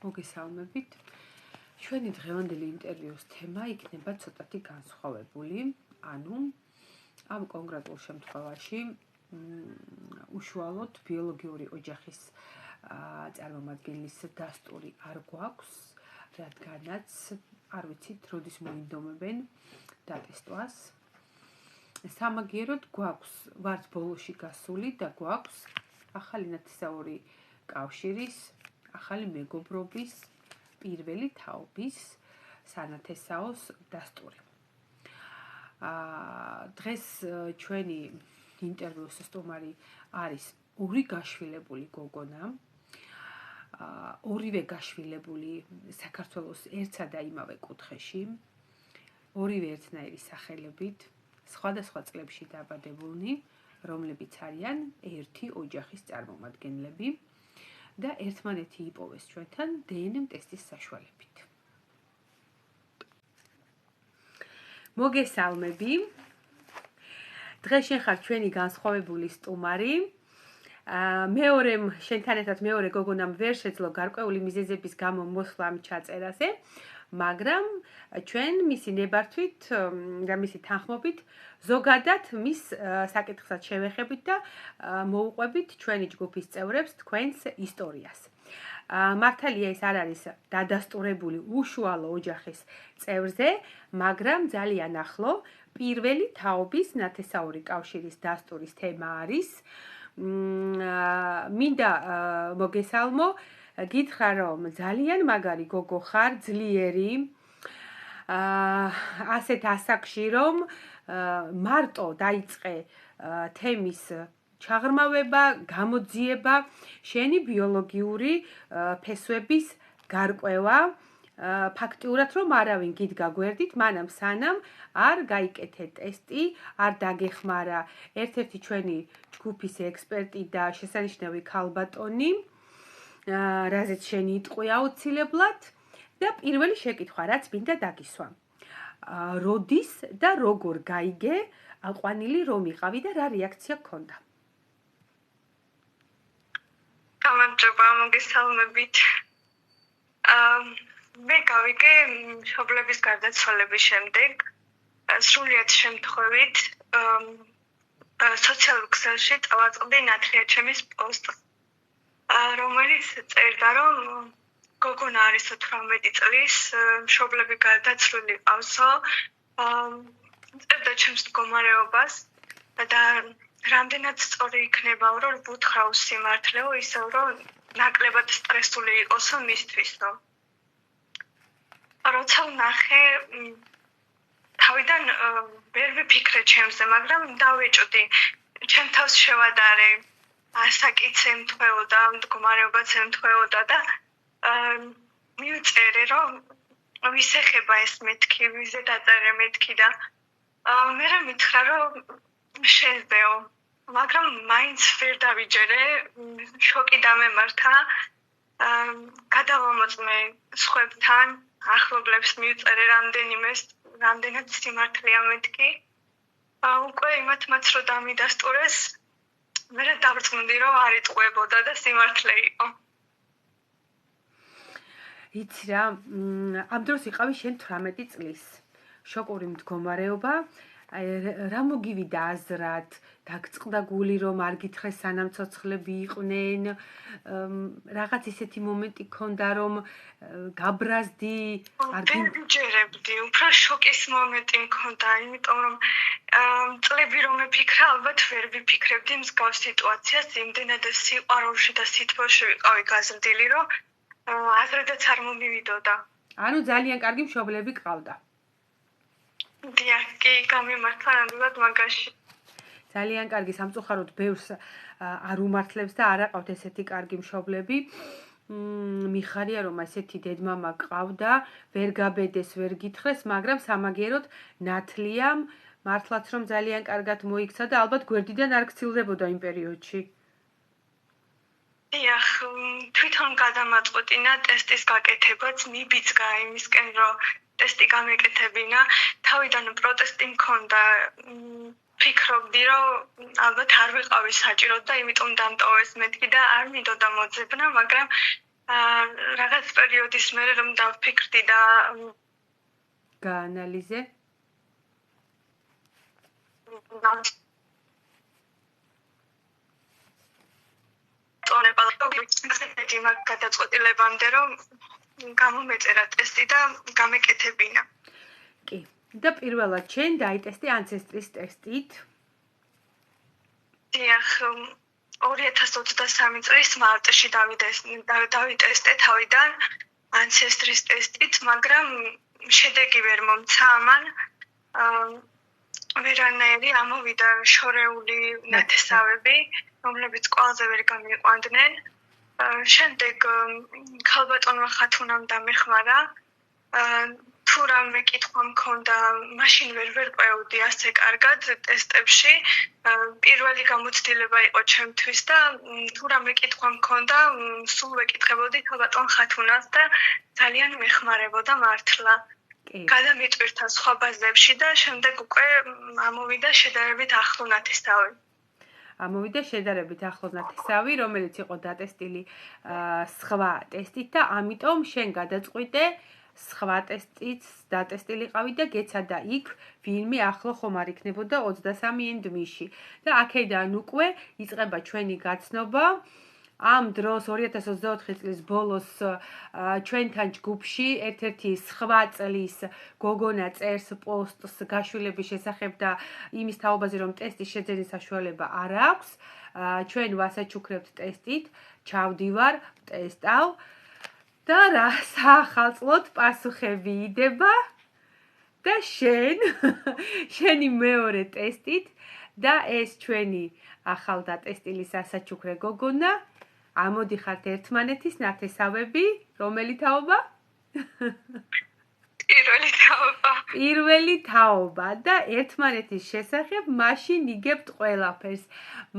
მოგესალმებით. ჩვენი დღევანდელი ინტერვიუს თემა იქნება ცოტათი განსხვავებული, ანუ ამ კონკრეტულ შემთხვევაში უშუალოდ ბიოლოგიური ოჯახის წარმომადგენლის დასტური არ გვაქვს, რადგანაც არ ვიცით, როდის მოინდომებენ დატესტვას. სამაგიეროდ გვაქვს ვართ ბოლოში გასული და გვაქვს ახალი ნათესაური კავშირის, ახალი მეგობრობის, პირველი თაობის სანათესაოს დასტური. დღეს ჩვენი ინტერვიუს სტუმარი არის ორი გაშვილებული გოგონა. ორივე გაშვილებული საქართველოს ერთსა და იმავე კუთხეში, ორივე ერთნაირი სახელებით, სხვადასხვა წლებში დაბადებულნი, რომლებიც არიან ერთი ოჯახის წარმომადგენლები და ერთმანეთი იპოვეს ჩვენთან დნმ ტესტის საშუალებით. მოგესალმები. დღეს შენ ხარ ჩვენი განსხვავებული სტუმარი. შენთან ერთად მეორე გოგონამ ვერ შეძლო გარკვეული მიზეზების გამო მოსვლა ამ ჩაწერაზე, მაგრამ ჩვენ მისი ნებართვით და მისი თანხმობით ზოგადად მის საკითხსაც შევეხებით და მოუყვებით ჩვენი ჯგუფის წევრებს თქვენს ისტორიას. მართალია ეს არ არის დადასტურებული უშუალო ოჯახის წევრზე, მაგრამ ძალიან ახლო პირველი თაობის ნათესაური კავშირის დასტურის თემა არის. მინდა მოგესალმო, გითხრა რომ ძალიან მაგარი გოგო ხარ, ძლიერი, ასეთ ასაკში რომ მარტო დაიწყე თემის ჩაღრმავება, გამოძიება, შენი ბიოლოგიური ფესვების გარკვევა, ფაქტიურად რომ არავინ გიდგა გვერდით, მანამ სანამ არ გაიკეთე ტესტი, არ დაგეხმარა ერთ-ერთი ჩვენი ჯგუფის ექსპერტი და შესანიშნავი ქალბატონი, რაზეც შენი იტყვი აუცილებლად და პირველი შეკითხვა, რაც მინდა დაგისვა. როდის და როგორ გაიგე აყვანილი რომ იყავი და რა რეაქცია გქონდა? გამარჯობა, მოგესალმებით. მე გავიგე მშობლების გარდაცვალების შემდეგ, სრულიად შემთხვევით, სოციალურ ქსელში წავაწყდი ნათლიაჩემის პოსტს, რომელიც წერდა, რომ გოგონა არის 18 წლის, მშობლები გარდაცვლილი ყავსო, წერდა ჩემს მდგომარეობას და რამდენად სწორი იქნება, რომ ვუთხრაო სიმართლეო, ისევ რომ ნაკლებად სტრესული იყოსო მისთვისო. როცა ვნახე, თავიდან ვერ ვიფიქრე ჩემზე, მაგრამ დავეჭვდი, ჩემ თავს შევადარე, ასაკიც ემთხვეოდა, მდგომარეობაც ემთხვეოდა და მივწერე, რომ ვის ეხება ეს მეთქი, ვიზე დაწერე მეთქი და მე მითხრა, რომ შენზეო, მაგრამ მაინც ვერ დავიჯერე, შოკი დამემართა, გადავამოწმე სხვებთან, ახლობლებს მივწერე რამდენად სიმართლეა მეთქი. უკვე იმათმაც რო დამიდასტურეს, მე დავწმუნდი, რომ არ იტყუებოდა და სიმართლე იყო. იცი რა, ამ დროს იყავი შენ 18 წლის. შოკური მდგომარეობა, რა მოგივიდა აზრად, დაგწყდა გული რომ არ გითხრეს სანამ ცოცხლები იყვნენ, რაღაც ისეთი მომენტი ქონდა რომ გაბრაზდი, არ გიჯერებდი, უფრო შოკის მომენტი მქონდა, იმიტომ რომ წლები რომ მეფიქრა, ალბათ ვერ ვიფიქრებდი მსგავს სიტუაციას, იმდენად სიყვარულში და სითბოში ვიყავი გაზრდილი, რომ აზრადაც არ მომივიდოდა. ანუ ძალიან კარგი მშობლები გყავდა. დიახ, კი, გამიმართლა ნამდვილად მაგაში. ძალიან კარგი, სამწუხაროდ ბევრს არ უმართლებს და არ აყავთ ესეთი კარგი მშობლები. მიხარია რომ ესეთი დედმამა გყავდა, ვერ გაბედეს, ვერ გითხრეს, მაგრამ სამაგიეროდ ნათლიამ მართლაც რომ ძალიან კარგად მოიქცა და ალბათ გვერდიდან არ გცილდებოდა იმ პერიოდში. დიახ, თვითონ გადამაწყვეტინა ტესტის გაკეთებაც, მიბიძგა იმისკენ, რომ ტესტი გამეკეთებინა, თავიდან პროტესტი მქონდა, ფიქრობდი, რომ ალბათ არ ვიყავი საჭიროდ და იმიტომ დამტოვეს მეთქი და არ მინდოდა მოძებნა, მაგრამ რაღაც რაღაც პერიოდის მერე რომ დავფიქრდი და გაანალიზე. მაგ გადაწყვეტილებამდე რომ გამომეწერა ტესტი და გამეკეთებინა. კი. და პირველად შენ დაიტესტე ანცესტრის ტესტით. დიახ, 2023 წლის მარტში დავიტესტე თავიდან ანცესტრის ტესტით, მაგრამ შედეგი ვერ მომცა ამან. ვერანაირი ამოვიდა შორეული ნათესავები, რომლებიც ყველაზე ვერ გამიყვანდნენ. შემდეგ ქალბატონმა ხათუნამ დამეხმარა. თუ რამე კითხვა მქონდა, მაშინ ვერ ყვეოდი ასე კარგად ტესტებში. პირველი გამოცდილება იყო ჩემთვის და თუ რამე კითხვა მქონდა, სულ ვეკითხებოდი ქალბატონ ხათუნას და ძალიან მეხმარებოდა მართლა. გადამიტვირთა სხვა ბაზებში და შემდეგ უკვე ამოვიდა შედარებით ახლო ნათესავი. ამოვიდა შედარებით ახლო ნათესავი, რომელიც იყო დატესტილი სხვა ტესტით და ამიტომ შენ გადაწყვიტე სხვა ტესტიც დატესტილიყავი და გეცადა იქ ვინმე ახლო ხომ არ იქნებოდა 23-იან დმიში. და აქედან უკვე იწყება ჩვენი გაცნობა. ამ დროს 2024 წლის ბოლოს ჩვენთან ჯგუფში ერთ-ერთი სხვა წლის გოგონა წერს პოსტს გაშვილების შესახებ და იმის თაობაზე რომ ტესტის შეძენის საშუალება არ აქვს. ჩვენ ვასაჩუქრებთ ტესტით, ჩავდივარ, ტესტავ და რა საახალწლოდ პასუხები იდება და შენი მეორე ტესტით და ეს ჩვენი ახალ დატესტილი სასაჩუქრე გოგონა ამოდიხართ ერთმანეთის ნათესავები, რომელი თაობა? პირველი თაობა და ერთმანეთის შესახებ მაშინ იგებთ ყველაფერს.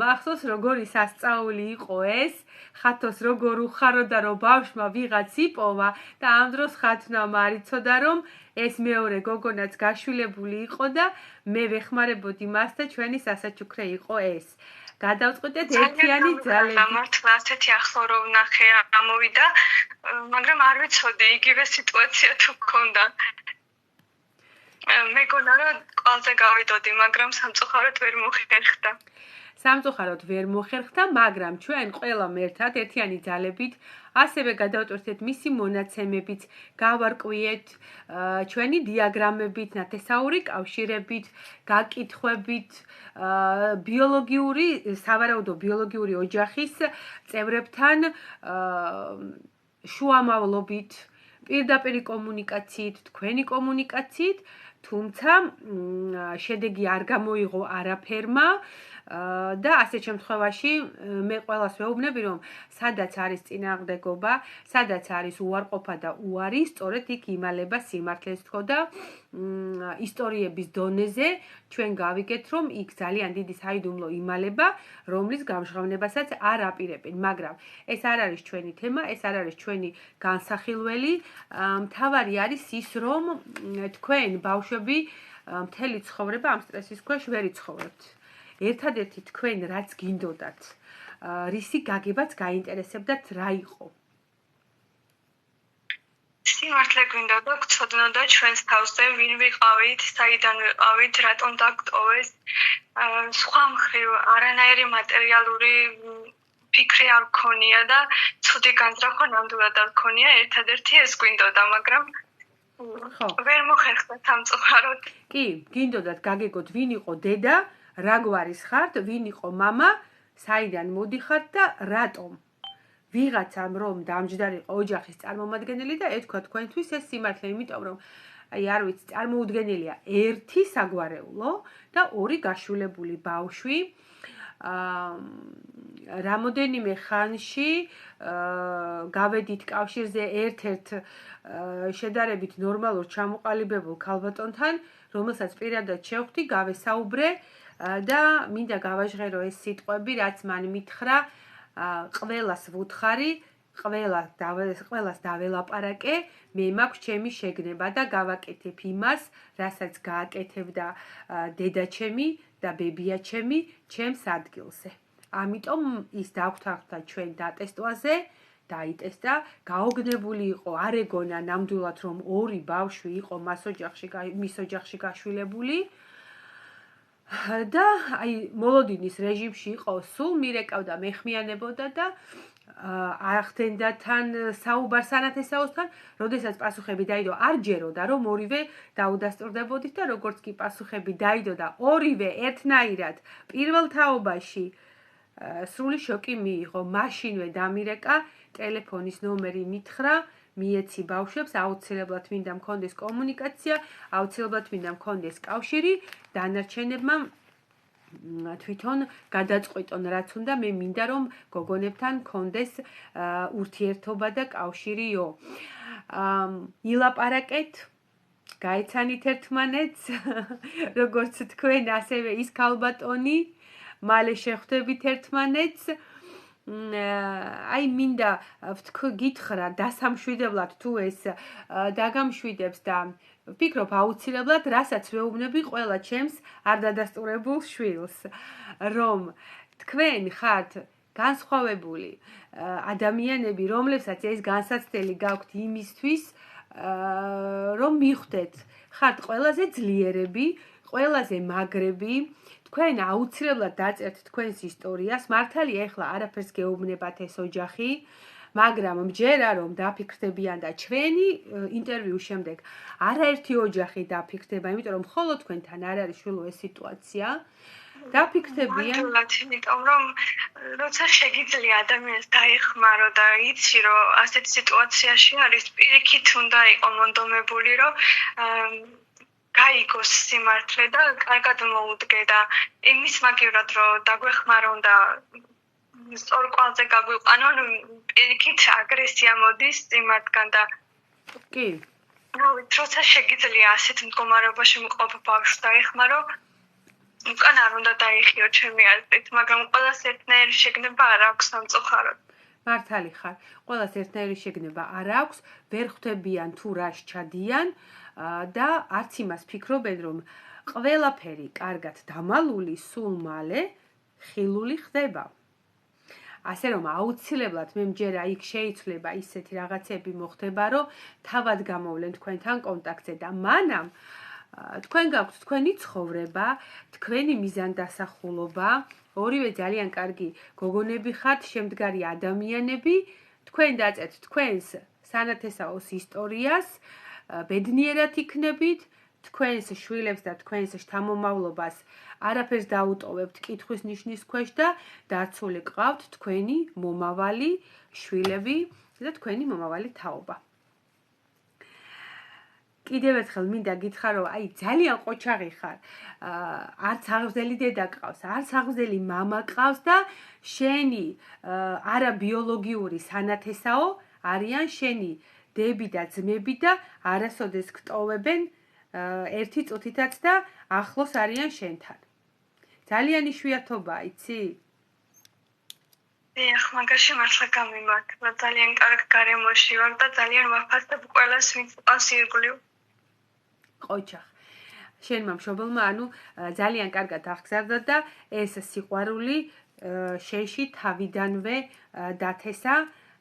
მახსოვს როგორი სასწაული იყო ეს, ხათოს როგორ უხარო და რომ ბავშვმა ვიღაც იპოვა და ამ დროს ხათნამ არ იცოდა რომ ეს მეორე გოგონაც გაშვილებული იყო და მე ვეხმარებოდი მას და ჩვენი სასაჩუქრე იყო ეს. გადავწყვეტეთ ერთიანი ძალები. მართლა ასეთი ახლო რო ვნახე ამოვიდა, მაგრამ არ ვიცოდი იგივე სიტუაცია თუ გქონდა. მეგონა რომ ყველაზე გავიდოდი, მაგრამ სამწუხაროდ ვერ მოხერხდა. სამწუხაროდ ვერ მოხერხდა, მაგრამ ჩვენ ყველა ერთად ერთიანი ძალებით ასევე გადავტვირთეთ მისი მონაცემებით, გავარკვიეთ ჩვენი დიაგრამებით, ნათესაური კავშირებით, გაკითხვებით, ბიოლოგიური, სავარაუდო ბიოლოგიური ოჯახის წევრებთან შუამავლობით, პირდაპირ კომუნიკაციით, თქვენი კომუნიკაციით, თუმცა შედეგი არ გამოიღო არაფერმა და ასეთ შემთხვევაში მე ყველას ვეუბნები რომ სადაც არის წინააღმდეგობა, სადაც არის უარყოფა და უარი, სწორედ იქ იმალება სიმართლეს თქო და ისტორიების დონეზე ჩვენ გავიგეთ რომ იქ ძალიან დიდი საიდუმლო იმალება, რომლის გამჟღავნებასაც არ აპირებენ, მაგრამ ეს არ არის ჩვენი თემა, ეს არ არის ჩვენი განსახილველი, მთავარი არის ის რომ თქვენ ბავშვები მთელი ცხოვრება ამ სტრესის ქვეშ ვერ იცხოვრებთ. ერთადერთი თქვენ რაც გინდოდათ, რისი გაგებაც გაინტერესებდათ რა იყო? სიმართლე გვინდოდა გწოდნოდა ჩვენს თავზე ვინ ვიყავით, საიდან ვიყავით, რატომ დაგტოვეს. სხვა მხრივ არანაირი მატერიალური ფიქრი არ მქონია და ცუდი განზრახვა ნამდვილად არ მქონია, ერთადერთი ეს გვინდოდა, მაგრამ ვერ მოხერხდა სამწუხაროდ. კი, გინდოდათ გაგეგოთ ვინ იყო დედა, რა გვარის ხართ, ვინ იყო მამა, საიდან მოდიხართ და რატომ. ვიღაცამ რომ დამჯდარიყო ოჯახის წარმომადგენელი და ეთქვა თქვენთვის ეს სიმართლე, იმიტომ რომ აი არ ვიცი, წარმოუდგენელია ერთი საგვარეულო და ორი გაშვილებული ბავშვი. რამოდენიმე ხანში გავედით კავშირზე ერთ-ერთ შედარებით ნორმალურ ჩამოყალიბებულ ქალბატონთან, რომელსაც პირადად შევხვდი, გავესაუბრე და მინდა გავაჟღერო ეს სიტყვები, რაც მან მითხრა, ყველას ვუთხარი, ყველას დაველაპარაკე, მე მაქვს ჩემი შეგნება და გავაკეთებ იმას, რასაც გააკეთებდა დედაჩემი და ბებიაჩემი ჩემს ადგილზე. ამიტომ ის დაგვთანხმდა ჩვენ დატესტვაზე, დაიტესტა, გაოგნებული იყო, არ ეგონა ნამდვილად რომ ორი ბავშვი იყო მის ოჯახში გაშვილებული. და აი მოლოდინის რეჟიმში იყო, სულ მირეკავდა, მეხმიანებოდა და ახდენდა თან საუბარს სანათესაოსთან, როდესაც პასუხები დაიდო, არ ჯეროდა რომ ორივე დაუდასტურდებოდით და როგორც კი პასუხები დაიდო და ორივე ერთნაირად პირველ თაობაში სრული შოკი მიიღო, მაშინვე დამირეკა, ტელეფონის ნომერი მითხრა, მიეცი ბავშვებს, აუცილებლად მინდა მქონდეს კომუნიკაცია, აუცილებლად მინდა მქონდეს კავშირი, დანარჩენებმა თვითონ გადაწყვიტონ რაც უნდა, მე მინდა რომ გოგონებთან მქონდეს ურთიერთობა და კავშირიო. ილაპარაკეთ, გაეცანით ერთმანეთს, როგორც თქვენ, ასევე ის ქალბატონი, მალე შეხვდებით ერთმანეთს. აი მინდა გითხრა დასამშვიდებლად თუ ეს დაგამშვიდებს და ვფიქრობ აუცილებლად, რასაც ვეუბნები ყველა ჩემს არ დადასტურებულ შვილს, რომ თქვენ ხართ განსხვავებული ადამიანები, რომლებსაც ეს განსაცდელი გაქვთ იმისთვის, რომ მიხვდეთ, ხართ ყველაზე ძლიერები, ყველაზე მაგრები, თქვენ აუცილებლად დაწერთ თქვენს ისტორიას, მართალია ეხლა არაფერს გეუბნებათ ეს ოჯახი, მაგრამ მჯერა რომ დაფიქრდებიან და ჩვენი ინტერვიუს შემდეგ არაერთი ოჯახი დაფიქრდება, იმიტომ რომ მხოლოდ თქვენთან არ არის შვილო ეს სიტუაცია. დაფიქრდებიან, იმიტომ რომ როცა შეგიძლია ადამიანს დაეხმარო და იცი რომ ასეთ სიტუაციაში არის, პირიქით უნდა იყო მონდომებული, რომ გაიგოს სიმართლე და კარგად მოუდგე და იმის მაგივრად რომ დაგვეხმარონ და სწორ კვალზე გაგვიყვანონ, პირიქით აგრესია მოდის იმათგან და კი. როცა შეგიძლია ასეთ მდგომარეობაში მყოფ ბავშვს დაეხმარო, უკან არ უნდა დაიხიო ჩემი აზრით, მაგრამ ყველას ერთნაირი შეგნება არ აქვს სამწუხაროდ. მართალი ხარ, ყველას ერთნაირი შეგნება არ აქვს, ვერ ხვდებიან თუ რას ჩადიან და არც იმას ფიქრობენ, რომ ყველაფერი კარგად დამალული სულ მალე ხილული ხდება. ასე რომ აუცილებლად მე მჯერა იქ შეიცვლება ისეთი რაღაცები მოხდება, რომ თავად გამოვლენ თქვენთან კონტაქტზე და მანამ თქვენ გაქვთ თქვენი ცხოვრება, თქვენი მიზანდასახულობა, ორივე ძალიან კარგი გოგონები ხართ, შემდგარი ადამიანები, თქვენ დაწერთ თქვენს სანათესაოს ისტორიას, ბედნიერად იქნებით, თქვენს შვილებს და თქვენს შთამომავლობას არაფერს დაუტოვებთ კითხვის ნიშნის ქვეშ და დაცული გყავთ თქვენი მომავალი შვილები და თქვენი მომავალი თაობა. კიდევ ერთხელ მინდა გითხრა, რომ აი ძალიან ყოჩაღი ხარ. არც აღზრდელი დედა გყავს, არც აღზრდელი მამა გყავს და შენი არაბიოლოგიური სანათესაო არიან შენი დები და ძმები და არასოდეს გტოვებენ ერთი წუთითაც და ახლოს არიან შენთან. ძალიან იშვიათობაა, იცი? ეხ, მაგაში მართლა გამიმართლა, ძალიან კარგ გარემოში ვარ და ძალიან ვაფასებ ყველას, ვინც ყავს ირგვლივ. ყოჩახ. შენმა მშობელმა ძალიან კარგად აღგზავნა და ეს სიყვარული შენში თავიდანვე დათესა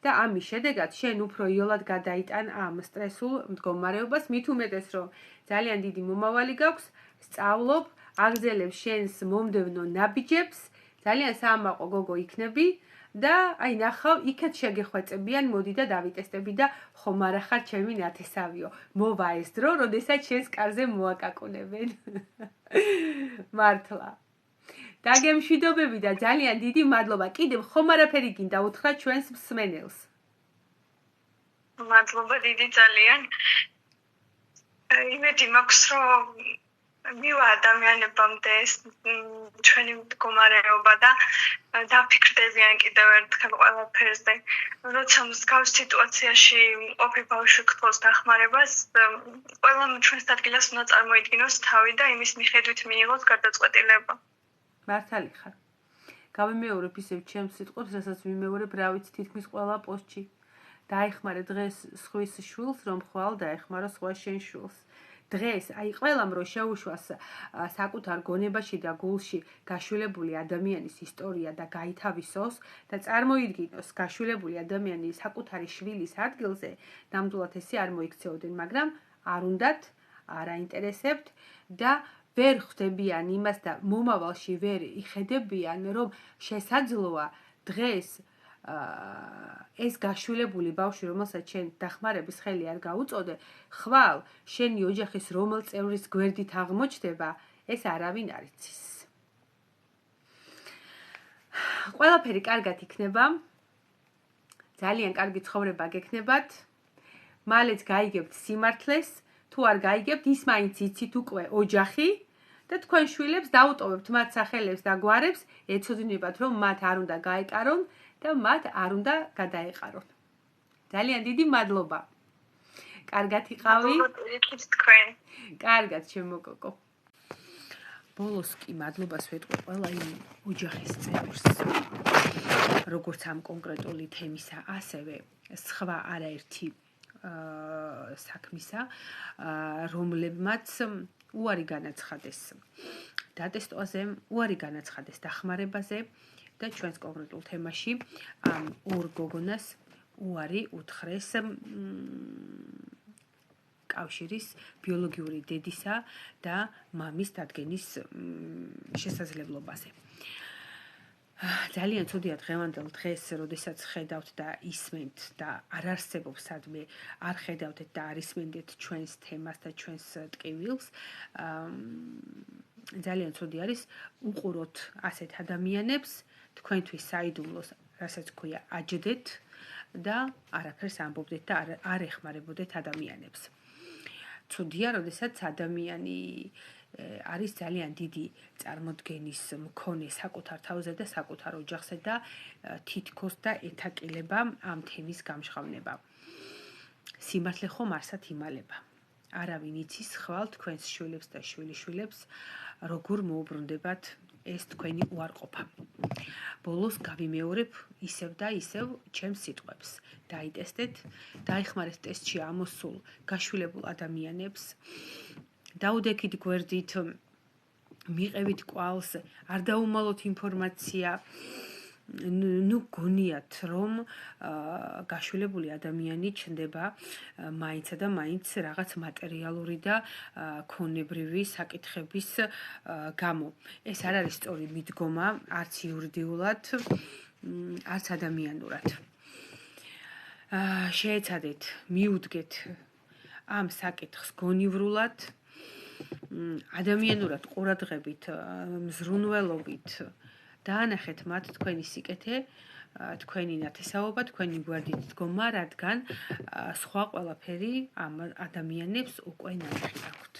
და ამის შედეგად შენ უფრო იოლად გადაიტან ამ სტრესულ მდგომარეობას, მით უმეტეს რომ ძალიან დიდი მომავალი გაქვს, სწავლობ, აგზელებ შენს მომდევნო ნაბიჯებს, ძალიან საამაყო გოგო იქნები და აი ნახავ, იქეთ შეგეხვეწებიან, მოდი და დავიტესტები და ხომ არა ხარ ჩემი ნათესავიო. მოვა ეს დრო, როდესაც შენს კარზე მოაკაკუნებენ. მართლა. დაგემშვიდობები და ძალიან დიდი მადლობა. კიდევ ხომ არაფერი გინდა უთხრა ჩვენს მსმენელს? მადლობა დიდი ძალიან. იმედი მაქვს, რომ მივა ადამიანებამდე ეს ჩვენი მდგომარეობა და დაფიქრდებიან კიდევ ერთხელ ყველაფერზე. როცა მსგავს სიტუაციაში მყოფი ბავშვი გთხოვს დახმარებას, ყველამ ჩვენს ადგილას უნდა წარმოიდგინოს თავი და იმის მიხედვით მიიღოს გადაწყვეტილება. მართალი ხარ. გავიმეორებ ისევ ჩემს სიტყვებს, რასაც ვიმეორებ რა ვიცი თითქმის ყველა პოსტში. დაეხმარე დღეს სხვის შვილს, რომ ხვალ დაეხმარო სხვა შენ შვილს. დღეს აი ყველამ რო შეუშვას საკუთარ გონებაში და გულში გაშვილებული ადამიანის ისტორია და გაითავისოს და წარმოიდგინოს გაშვილებული ადამიანი საკუთარი შვილის ადგილზე, ნამდვილად ესე არ მოიქცეოდნენ, მაგრამ არ უნდათ, არ აინტერესებთ და ვერ ხვდებიან იმას და მომავალში ვერ იხედებიან, რომ შესაძლოა დღეს ეს გაშვილებული ბავშვი, რომელსაც შენ დახმარების ხელი არ გაუწოდე, ხვალ შენი ოჯახის რომელ წევრის გვერდით აღმოჩნდება, ეს არავინ არ იცის. ყველაფერი კარგად იქნება, ძალიან კარგი ცხოვრება გექნებათ, მალეც გაიგებთ სიმართლეს, თუ არ გაიგებთ, ის მაინც იცით უკვე ოჯახი და თქვენ შვილებს დაუტოვებთ მათ სახელებს და გვარებს, ეცოდინებათ, რომ მათ არ უნდა გაეკარონ და მათ არ უნდა გადაეყარონ. ძალიან დიდი მადლობა. კარგად იყავი. კარგად, ჩემო კოკო. ბოლოს კი მადლობას ვეტყვი ყველა იმ ოჯახის წევრს, როგორც ამ კონკრეტული თემისა, ასევე სხვა არაერთი საქმისა, რომლებმაც უარი განაცხადეს დატესტვაზე, უარი განაცხადეს დახმარებაზე და ჩვენს კონკრეტულ თემაში ამ ორ გოგონას უარი უთხრეს კავშირის ბიოლოგიური დედისა და მამის დადგენის შესაძლებლობაზე. ძალიან ცუდია დღევანდელ დღეს, როდესაც ხედავთ და ისმენთ და არ არსებობს სადმე არ ხედავთ და არ ისმენთ ჩვენს თემას და ჩვენს ტკივილს. ძალიან ცუდი არის უყუროთ ასეთ ადამიანებს, თქვენთვის საიდუმლოს, რასაც ქვია, აჯდეთ და არაფერს ამბობდეთ და არ ეხმარებოდეთ ადამიანებს. ცუდია, როდესაც ადამიანი არის ძალიან დიდი წარმოდგენის მქონე საკუთარ თავზე და საკუთარ ოჯახზე და თითქოს და ეთაკილება ამ თემის გამჟღავნება. სიმართლე ხომ არსად იმალება. არავინ იცის ხვალ თქვენს შვილებს და შვილიშვილებს, როგორ მოუბრუნდებათ ეს თქვენი უარყოფა. ბოლოს გავიმეორებ ისევ და ისევ ჩემს სიტყვებს. დაიტესტეთ, დაიხმარეთ ტესტში ამოსულ გაშვილებულ ადამიანებს. დაუდექით გვერდით, მიყევით კვალს, არ დაუმალოთ ინფორმაცია. ნუ გონიათ, რომ გაშვილებული ადამიანი ჩნდება მაინცა და მაინც რაღაც მატერიალური და ქონებრივი საკითხების გამო. ეს არ არის სწორი მიდგომა, არც იურიდიულად, არც ადამიანურად. შეეცადეთ, მიუდგეთ ამ საკითხს გონივრულად, ადამიანურად ყურადღებით, მზრუნველობით დაანახეთ მათ თქვენი სიკეთე, თქვენი ნათესაობა, თქვენი გვერდით დგომა, რადგან სხვა ყველაფერი ამ ადამიანებს უკვე ნანახი აქვთ.